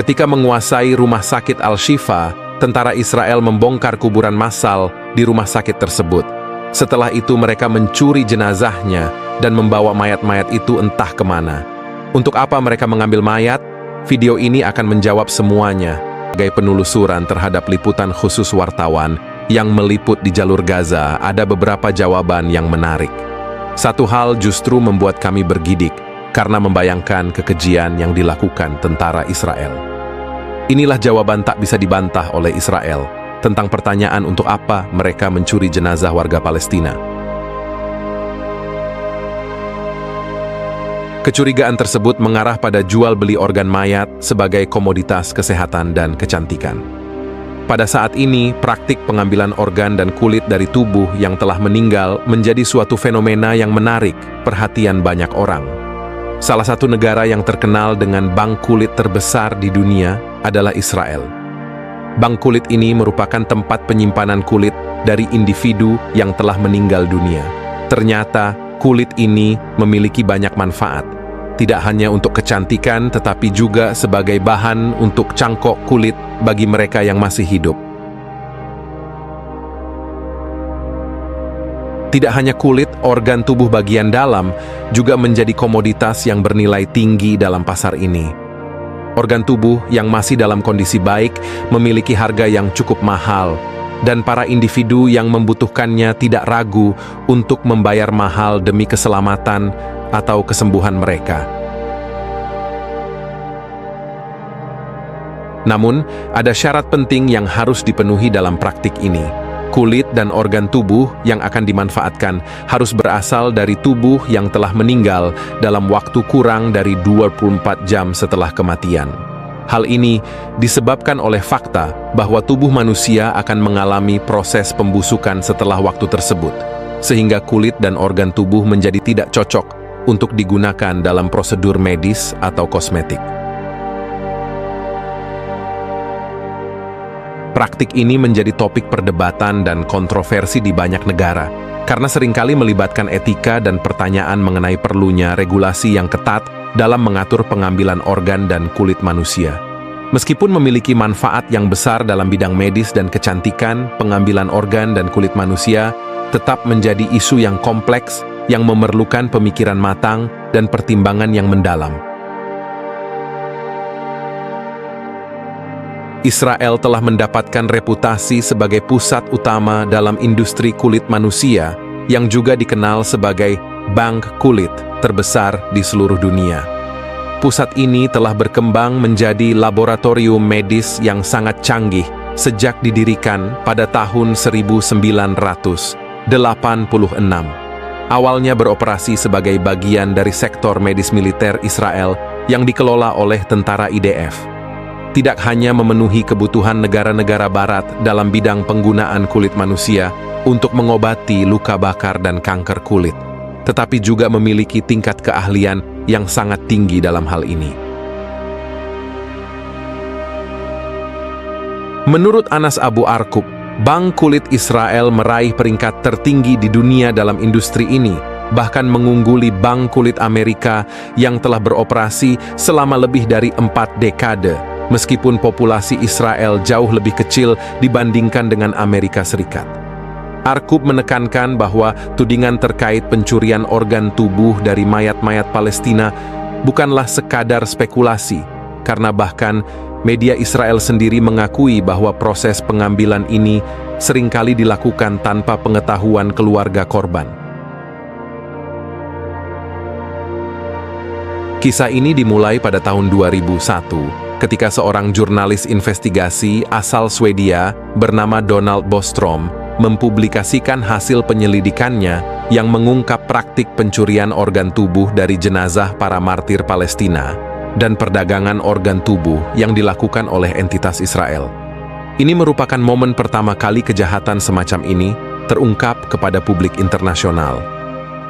Ketika menguasai rumah sakit Al-Shifa, tentara Israel membongkar kuburan massal di rumah sakit tersebut. Setelah itu mereka mencuri jenazahnya dan membawa mayat-mayat itu entah kemana. Untuk apa mereka mengambil mayat? Video ini akan menjawab semuanya. Sebagai penelusuran terhadap liputan khusus wartawan yang meliput di jalur Gaza, ada beberapa jawaban yang menarik. Satu hal justru membuat kami bergidik karena membayangkan kekejian yang dilakukan tentara Israel. Inilah jawaban tak bisa dibantah oleh Israel tentang pertanyaan untuk apa mereka mencuri jenazah warga Palestina. Kecurigaan tersebut mengarah pada jual beli organ mayat sebagai komoditas kesehatan dan kecantikan. Pada saat ini, praktik pengambilan organ dan kulit dari tubuh yang telah meninggal menjadi suatu fenomena yang menarik perhatian banyak orang. Salah satu negara yang terkenal dengan bank kulit terbesar di dunia adalah Israel. Bank kulit ini merupakan tempat penyimpanan kulit dari individu yang telah meninggal dunia. Ternyata, kulit ini memiliki banyak manfaat, tidak hanya untuk kecantikan tetapi juga sebagai bahan untuk cangkok kulit bagi mereka yang masih hidup. Tidak hanya kulit, organ tubuh bagian dalam juga menjadi komoditas yang bernilai tinggi dalam pasar ini. Organ tubuh yang masih dalam kondisi baik memiliki harga yang cukup mahal, dan para individu yang membutuhkannya tidak ragu untuk membayar mahal demi keselamatan atau kesembuhan mereka. Namun, ada syarat penting yang harus dipenuhi dalam praktik ini. Kulit dan organ tubuh yang akan dimanfaatkan harus berasal dari tubuh yang telah meninggal dalam waktu kurang dari 24 jam setelah kematian. Hal ini disebabkan oleh fakta bahwa tubuh manusia akan mengalami proses pembusukan setelah waktu tersebut, sehingga kulit dan organ tubuh menjadi tidak cocok untuk digunakan dalam prosedur medis atau kosmetik. Praktik ini menjadi topik perdebatan dan kontroversi di banyak negara, karena seringkali melibatkan etika dan pertanyaan mengenai perlunya regulasi yang ketat dalam mengatur pengambilan organ dan kulit manusia. Meskipun memiliki manfaat yang besar dalam bidang medis dan kecantikan, pengambilan organ dan kulit manusia tetap menjadi isu yang kompleks yang memerlukan pemikiran matang dan pertimbangan yang mendalam. Israel telah mendapatkan reputasi sebagai pusat utama dalam industri kulit manusia yang juga dikenal sebagai bank kulit terbesar di seluruh dunia. Pusat ini telah berkembang menjadi laboratorium medis yang sangat canggih sejak didirikan pada tahun 1986. Awalnya beroperasi sebagai bagian dari sektor medis militer Israel yang dikelola oleh tentara IDF. Tidak hanya memenuhi kebutuhan negara-negara barat dalam bidang penggunaan kulit manusia untuk mengobati luka bakar dan kanker kulit, tetapi juga memiliki tingkat keahlian yang sangat tinggi dalam hal ini. Menurut Anas Abu Arkub, Bank Kulit Israel meraih peringkat tertinggi di dunia dalam industri ini, bahkan mengungguli Bank Kulit Amerika yang telah beroperasi selama lebih dari 4 dekade, meskipun populasi Israel jauh lebih kecil dibandingkan dengan Amerika Serikat. Arkub menekankan bahwa tudingan terkait pencurian organ tubuh dari mayat-mayat Palestina bukanlah sekadar spekulasi, karena bahkan media Israel sendiri mengakui bahwa proses pengambilan ini seringkali dilakukan tanpa pengetahuan keluarga korban. Kisah ini dimulai pada tahun 2001, ketika seorang jurnalis investigasi asal Swedia bernama Donald Bostrom mempublikasikan hasil penyelidikannya yang mengungkap praktik pencurian organ tubuh dari jenazah para martir Palestina dan perdagangan organ tubuh yang dilakukan oleh entitas Israel. Ini merupakan momen pertama kali kejahatan semacam ini terungkap kepada publik internasional.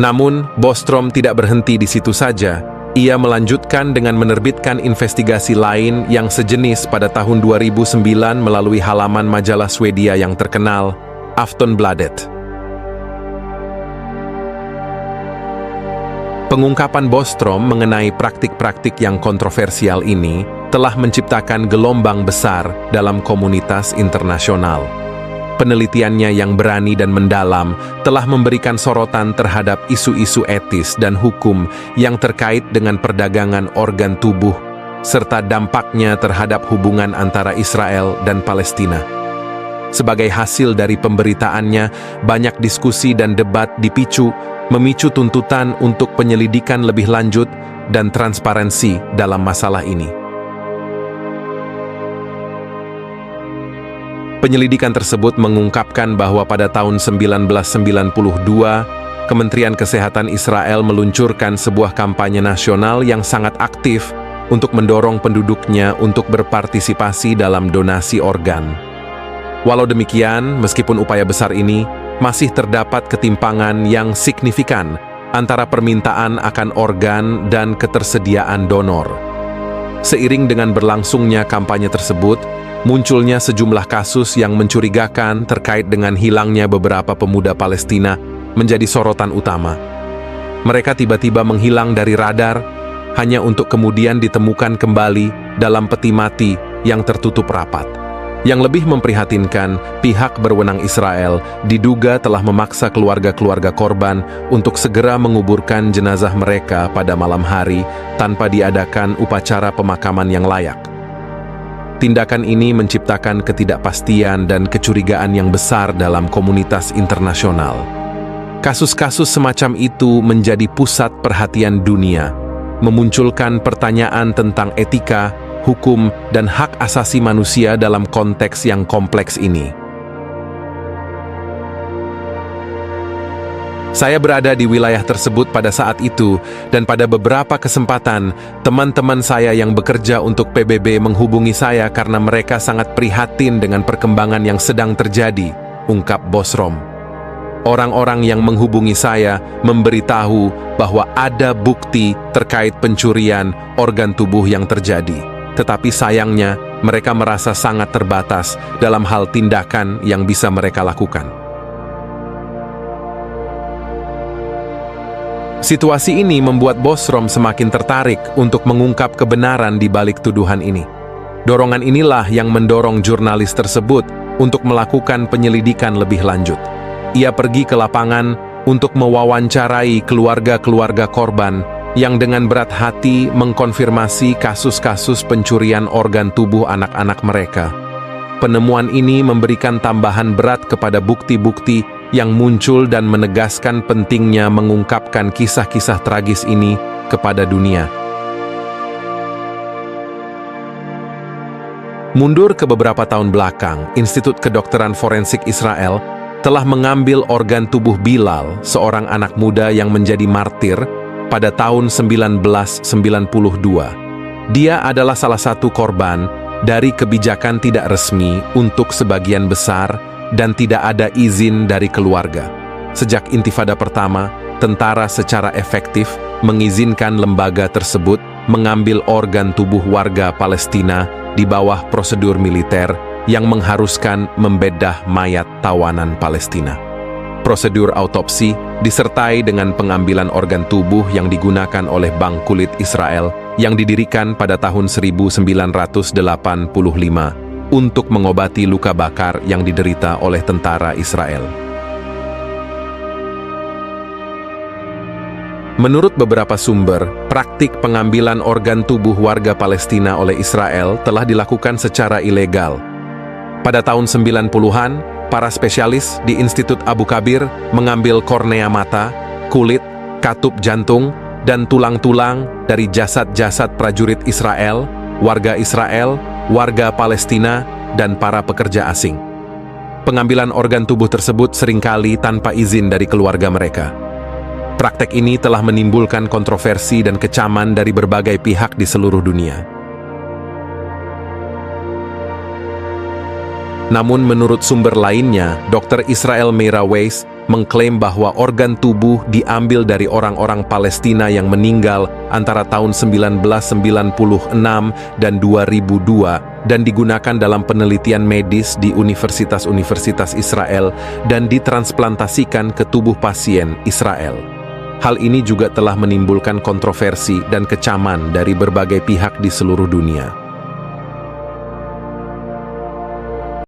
Namun, Bostrom tidak berhenti di situ saja. Ia melanjutkan dengan menerbitkan investigasi lain yang sejenis pada tahun 2009 melalui halaman majalah Swedia yang terkenal, Aftonbladet. Pengungkapan Bostrom mengenai praktik-praktik yang kontroversial ini telah menciptakan gelombang besar dalam komunitas internasional. Penelitiannya yang berani dan mendalam telah memberikan sorotan terhadap isu-isu etis dan hukum yang terkait dengan perdagangan organ tubuh, serta dampaknya terhadap hubungan antara Israel dan Palestina. Sebagai hasil dari pemberitaannya, banyak diskusi dan debat memicu tuntutan untuk penyelidikan lebih lanjut dan transparansi dalam masalah ini. Penyelidikan tersebut mengungkapkan bahwa pada tahun 1992, Kementerian Kesehatan Israel meluncurkan sebuah kampanye nasional yang sangat aktif untuk mendorong penduduknya untuk berpartisipasi dalam donasi organ. Walau demikian, meskipun upaya besar ini, masih terdapat ketimpangan yang signifikan antara permintaan akan organ dan ketersediaan donor. Seiring dengan berlangsungnya kampanye tersebut, munculnya sejumlah kasus yang mencurigakan terkait dengan hilangnya beberapa pemuda Palestina menjadi sorotan utama. Mereka tiba-tiba menghilang dari radar, hanya untuk kemudian ditemukan kembali dalam peti mati yang tertutup rapat. Yang lebih memprihatinkan, pihak berwenang Israel diduga telah memaksa keluarga-keluarga korban untuk segera menguburkan jenazah mereka pada malam hari tanpa diadakan upacara pemakaman yang layak. Tindakan ini menciptakan ketidakpastian dan kecurigaan yang besar dalam komunitas internasional. Kasus-kasus semacam itu menjadi pusat perhatian dunia, memunculkan pertanyaan tentang etika, hukum, dan hak asasi manusia dalam konteks yang kompleks ini. Saya berada di wilayah tersebut pada saat itu, dan pada beberapa kesempatan, teman-teman saya yang bekerja untuk PBB menghubungi saya karena mereka sangat prihatin dengan perkembangan yang sedang terjadi, ungkap Bostrom. Orang-orang yang menghubungi saya memberitahu bahwa ada bukti terkait pencurian organ tubuh yang terjadi. Tetapi sayangnya, mereka merasa sangat terbatas dalam hal tindakan yang bisa mereka lakukan. Situasi ini membuat Bostrom semakin tertarik untuk mengungkap kebenaran di balik tuduhan ini. Dorongan inilah yang mendorong jurnalis tersebut untuk melakukan penyelidikan lebih lanjut. Ia pergi ke lapangan untuk mewawancarai keluarga-keluarga korban yang dengan berat hati mengkonfirmasi kasus-kasus pencurian organ tubuh anak-anak mereka. Penemuan ini memberikan tambahan berat kepada bukti-bukti yang muncul dan menegaskan pentingnya mengungkapkan kisah-kisah tragis ini kepada dunia. Mundur ke beberapa tahun belakang, Institut Kedokteran Forensik Israel telah mengambil organ tubuh Bilal, seorang anak muda yang menjadi martir pada tahun 1992. Dia adalah salah satu korban dari kebijakan tidak resmi untuk sebagian besar dan tidak ada izin dari keluarga. Sejak Intifada pertama, tentara secara efektif mengizinkan lembaga tersebut mengambil organ tubuh warga Palestina di bawah prosedur militer yang mengharuskan membedah mayat tawanan Palestina. Prosedur autopsi disertai dengan pengambilan organ tubuh yang digunakan oleh Bank Kulit Israel yang didirikan pada tahun 1985 untuk mengobati luka bakar yang diderita oleh tentara Israel. Menurut beberapa sumber, praktik pengambilan organ tubuh warga Palestina oleh Israel telah dilakukan secara ilegal. Pada tahun 90-an, para spesialis di Institut Abu Kabir mengambil kornea mata, kulit, katup jantung, dan tulang-tulang dari jasad-jasad prajurit Israel, warga Palestina, dan para pekerja asing. Pengambilan organ tubuh tersebut seringkali tanpa izin dari keluarga mereka. Praktek ini telah menimbulkan kontroversi dan kecaman dari berbagai pihak di seluruh dunia. Namun menurut sumber lainnya, Dr. Israel Meira Weiss mengklaim bahwa organ tubuh diambil dari orang-orang Palestina yang meninggal antara tahun 1996 dan 2002 dan digunakan dalam penelitian medis di universitas-universitas Israel dan ditransplantasikan ke tubuh pasien Israel. Hal ini juga telah menimbulkan kontroversi dan kecaman dari berbagai pihak di seluruh dunia.